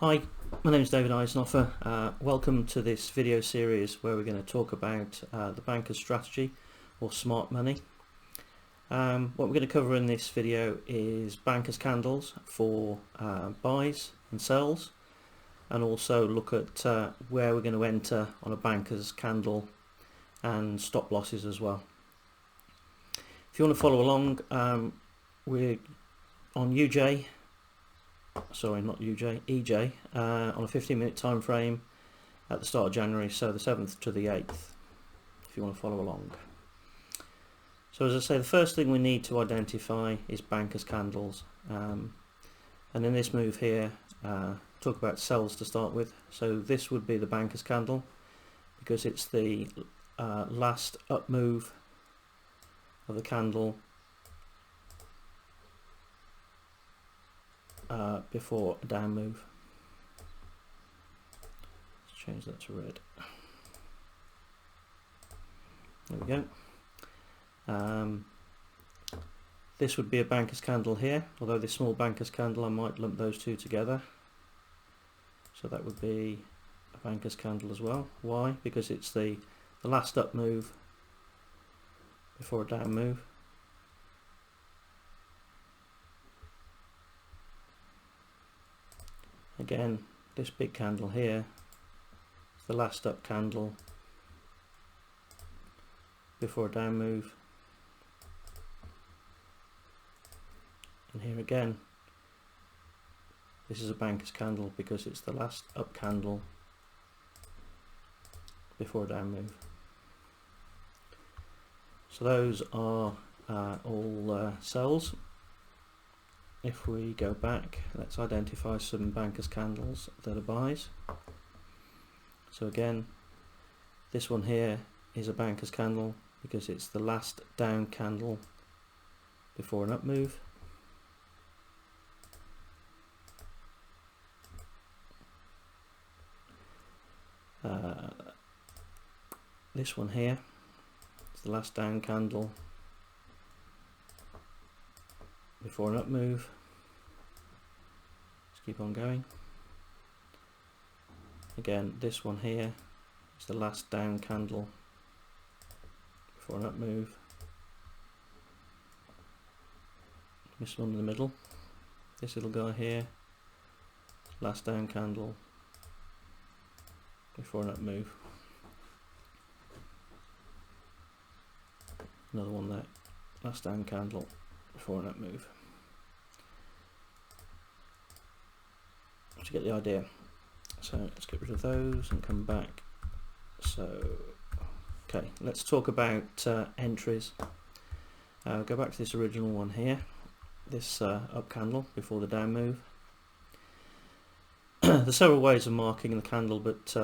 Hi, my name is David Eisenhofer. Welcome to this video series where we're going to talk about the banker's strategy or smart money. What we're going to cover in this video is banker's candles for buys and sells, and also look at where we're going to enter on a banker's candle and stop losses as well. If you want to follow along, we're on EJ on a 15-minute time frame at the start of January, so the 7th to the 8th, if you want to follow along. So as I say, the first thing we need to identify is banker's candles, and in this move here talk about sells to start with. So this would be the banker's candle because it's the last up move of the candle before a down move. Let's change that to red. There we go. This would be a banker's candle here, although this small banker's candle I might lump those two together. So that would be a banker's candle as well. Why? Because it's the last up move before a down move. Again, this big candle here is the last up candle before a down move, and here again this is a banker's candle because it's the last up candle before a down move. So those are all sells. If we go back, let's identify some banker's candles that are buys. So again, this one here is a banker's candle because it's the last down candle before an up move. This one here is the last down candle before an up move. Let's keep on going. Again, this one here is the last down candle before an up move. This one in the middle, this little guy here, last down candle before an up move. Another one there, last down candle before an up move. To get the idea. So let's get rid of those and come back. So okay, let's talk about entries. Go back to this original one here, this up candle before the down move. There's several ways of marking the candle, but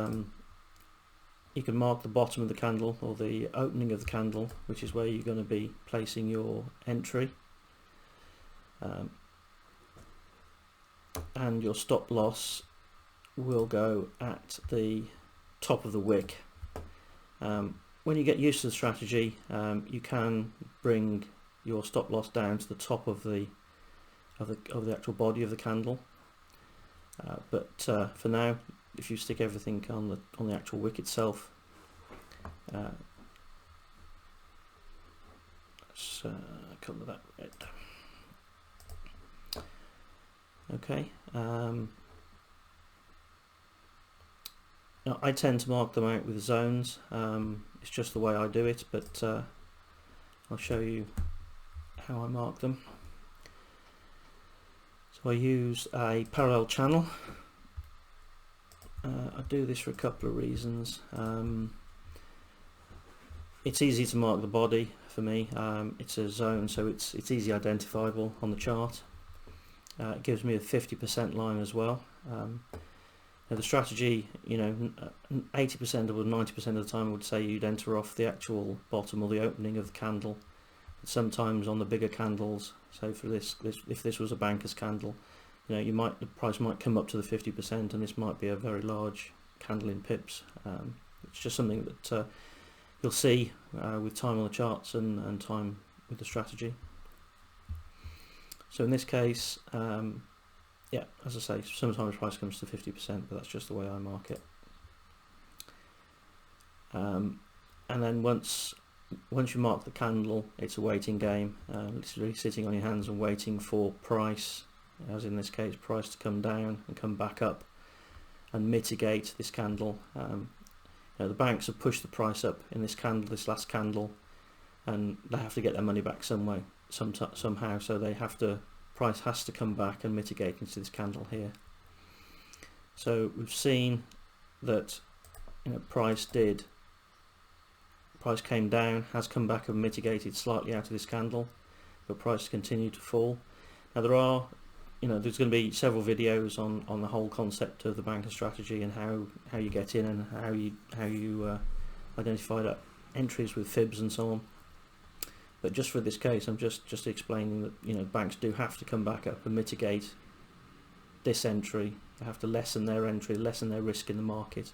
you can mark the bottom of the candle or the opening of the candle, which is where you're going to be placing your entry, and your stop loss will go at the top of the wick. When you get used to the strategy, you can bring your stop loss down to the top of the actual body of the candle, but for now, if you stick everything on the actual wick itself, let's colour that red. Okay. Now I tend to mark them out with zones. It's just the way I do it, but I'll show you how I mark them. So I use a parallel channel. I do this for a couple of reasons. It's easy to mark the body for me. It's a zone, so it's easy identifiable on the chart. It gives me a 50% line as well. Now the strategy, 80% or 90% of the time I would say you'd enter off the actual bottom or the opening of the candle. But sometimes on the bigger candles, so for this if this was a banker's candle, the price might come up to the 50%, and this might be a very large candle in pips. It's just something that you'll see with time on the charts and time with the strategy. So in this case, yeah, as I say, sometimes price comes to 50%, but that's just the way I mark it. And then once you mark the candle, it's a waiting game. It's really sitting on your hands and waiting for price, as in this case, price to come down and come back up and mitigate this candle. The banks have pushed the price up in this candle, this last candle, and they have to get their money back some way, somehow. So price has to come back and mitigate into this candle here. So we've seen that price came down, has come back and mitigated slightly out of this candle, but price continued to fall. Now there's going to be several videos on the whole concept of the banker strategy and how you get in and how you identify that entries with fibs and so on. But just for this case, I'm just explaining that banks do have to come back up and mitigate this entry. They have to lessen their entry, lessen their risk in the market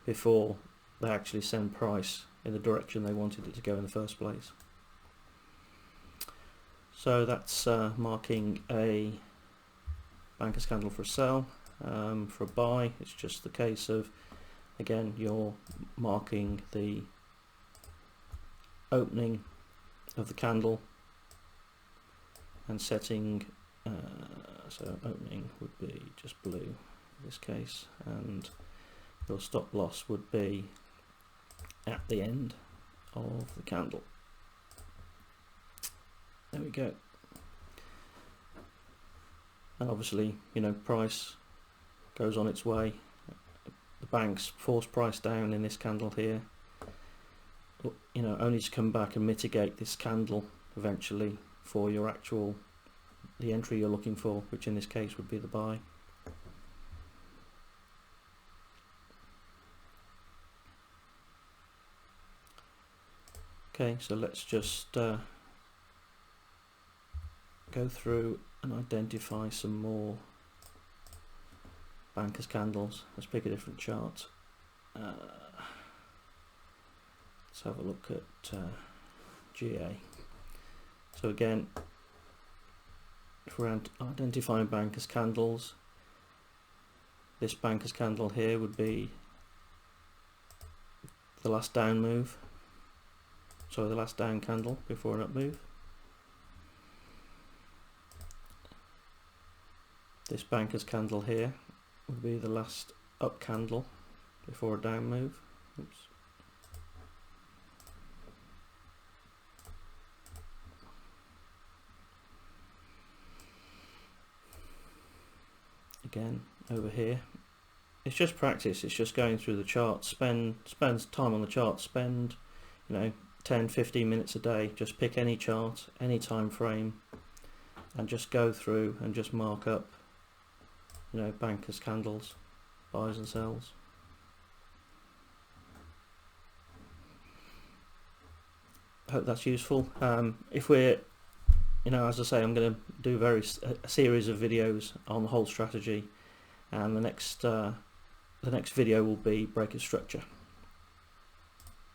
before they actually send price in the direction they wanted it to go in the first place. So that's marking a banker's candle for a sell. For a buy, it's just the case of, again, you're marking the opening of the candle and setting, so opening would be just blue in this case, and your stop loss would be at the end of the candle. There we go. And obviously, price goes on its way. The banks force price down in this candle here, only to come back and mitigate this candle eventually for the entry you're looking for, which in this case would be the buy. Okay, so let's just go through and identify some more bankers candles. Let's pick a different chart. Let's have a look at GA. So again, if we're identifying bankers candles, this bankers candle here would be the last down move. Sorry, the last down candle before an up move. This banker's candle here would be the last up candle before a down move. Oops. Again, over here, it's just practice. It's just going through the chart. Spend time on the chart. Spend 10-15 minutes a day. Just pick any chart, any time frame, and just go through and just mark up bankers candles, buys and sells. I hope that's useful. If we're as I say, I'm going to do a series of videos on the whole strategy, and the next video will be breaker structure.